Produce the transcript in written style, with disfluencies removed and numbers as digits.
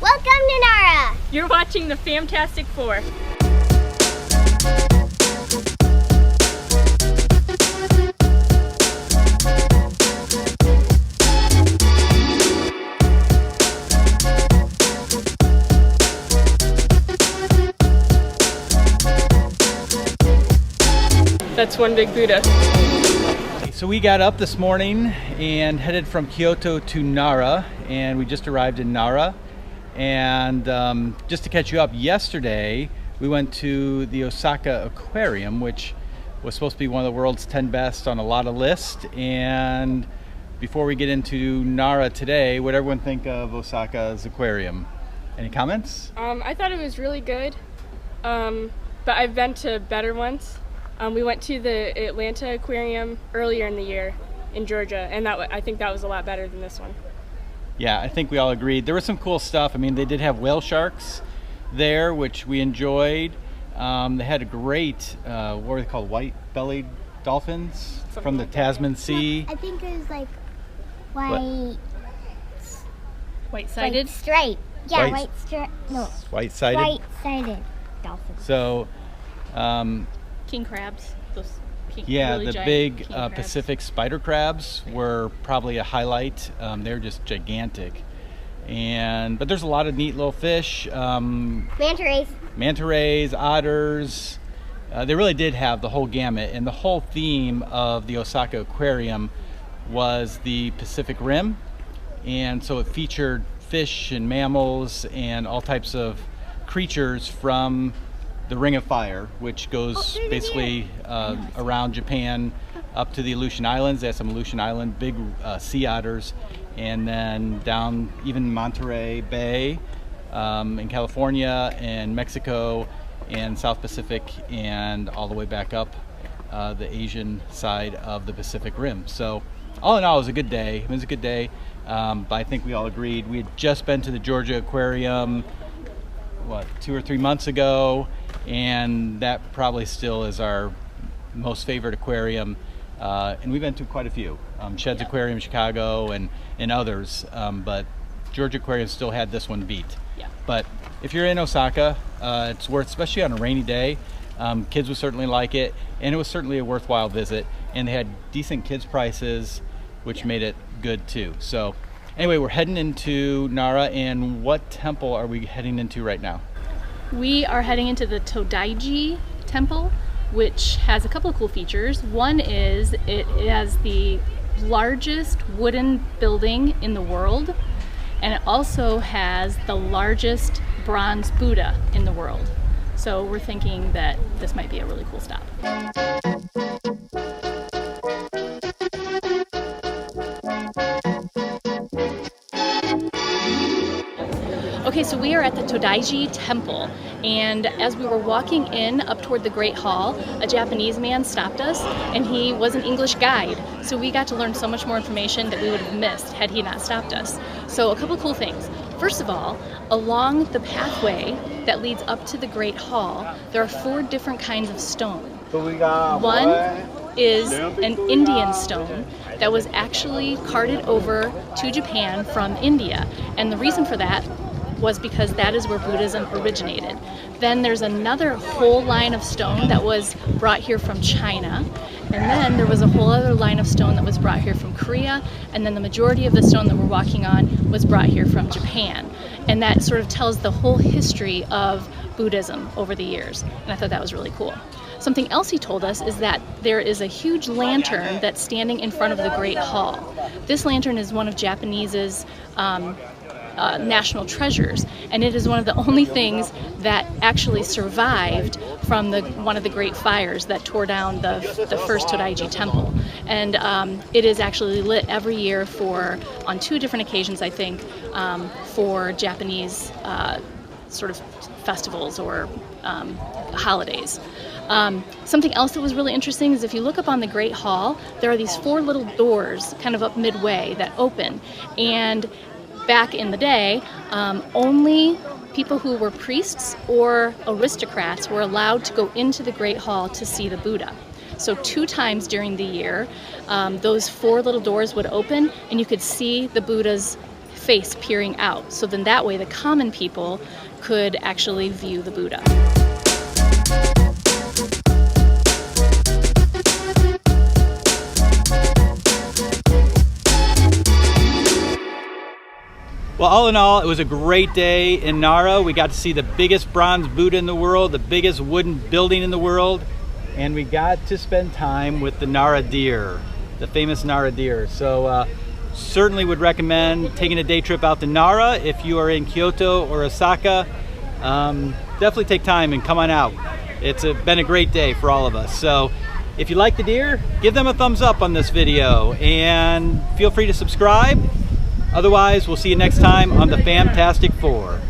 Welcome to Nara! You're watching the Fantastic Four. That's one big Buddha. So we got up this morning and headed from Kyoto to Nara, and we just arrived in Nara. And just to catch you up, yesterday we went to the Osaka Aquarium, which was supposed to be one of the world's 10 best on a lot of lists. And before we get into Nara today, what everyone think of Osaka's aquarium? Any comments? I thought it was really good, but I've been to better ones. We went to the Atlanta Aquarium earlier in the year in Georgia, and I think that was a lot better than this one. Yeah, I think we all agreed. There was some cool stuff. I mean, they did have whale sharks there, which we enjoyed. They had a great, what were they called, white-bellied dolphins from the Tasman Sea. I think it was like White-sided? White stripe. Yeah, white stripe. No. White-sided? White-sided dolphins. So, King crabs. Those the giant big king crabs. Pacific spider crabs were probably a highlight. They're just gigantic. But there's a lot of neat little fish. Manta rays, otters. They really did have the whole gamut. And the whole theme of the Osaka Aquarium was the Pacific Rim. And so it featured fish and mammals and all types of creatures from the Ring of Fire, which goes basically around Japan up to the Aleutian Islands. They have some Aleutian Island big sea otters, and then down even Monterey Bay in California and Mexico and South Pacific, and all the way back up the Asian side of the Pacific Rim. So all in all, it was a good day. It was a good day, but I think we all agreed. We had just been to the Georgia Aquarium 2 or 3 months ago, and that probably still is our most favorite aquarium, and we've been to quite a few, Shed's Aquarium Chicago and others, but Georgia Aquarium still had this one beat. But if you're in Osaka, it's worth, especially on a rainy day, kids would certainly like it, and it was certainly a worthwhile visit, and they had decent kids prices, which made it good too. So anyway, we're heading into Nara, and what temple are we heading into right now? We are heading into the Todaiji Temple, which has a couple of cool features. One is it has the largest wooden building in the world, and it also has the largest bronze Buddha in the world. So we're thinking that this might be a really cool stop. Okay, so we are at the Todaiji Temple, and as we were walking in up toward the Great Hall, a Japanese man stopped us, and he was an English guide, so we got to learn so much more information that we would have missed had he not stopped us. So a couple cool things. First of all, along the pathway that leads up to the Great Hall, there are 4 different kinds of stone. One is an Indian stone that was actually carted over to Japan from India, and the reason for that was because that is where Buddhism originated. Then there's another whole line of stone that was brought here from China, and then there was a whole other line of stone that was brought here from Korea, and then the majority of the stone that we're walking on was brought here from Japan. And that sort of tells the whole history of Buddhism over the years, and I thought that was really cool. Something else he told us is that there is a huge lantern that's standing in front of the Great Hall. This lantern is one of Japanese's national treasures, and it is one of the only things that actually survived from one of the great fires that tore down the first Todaiji Temple. And it is actually lit every year on 2 different occasions, I think, for Japanese sort of festivals or holidays. Something else that was really interesting is if you look up on the Great Hall, there are these 4 little doors kind of up midway that open, and back in the day, only people who were priests or aristocrats were allowed to go into the Great Hall to see the Buddha. So 2 times during the year, those 4 little doors would open, and you could see the Buddha's face peering out. So then that way the common people could actually view the Buddha. Well, all in all, it was a great day in Nara. We got to see the biggest bronze Buddha in the world, the biggest wooden building in the world, and we got to spend time with the Nara deer, the famous Nara deer. So certainly would recommend taking a day trip out to Nara if you are in Kyoto or Osaka. Definitely take time and come on out. It's been a great day for all of us. So if you like the deer, give them a thumbs up on this video and feel free to subscribe. Otherwise, we'll see you next time on the Fantastic Four.